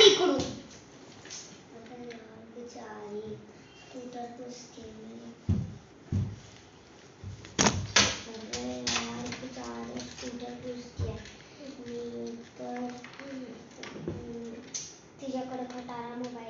इकडून. बिचारी स्कूटर पुसते मी. अरे यार बिचारी स्कूटर पुसते. मी तर तिच्याकडे खटारा मोबाईल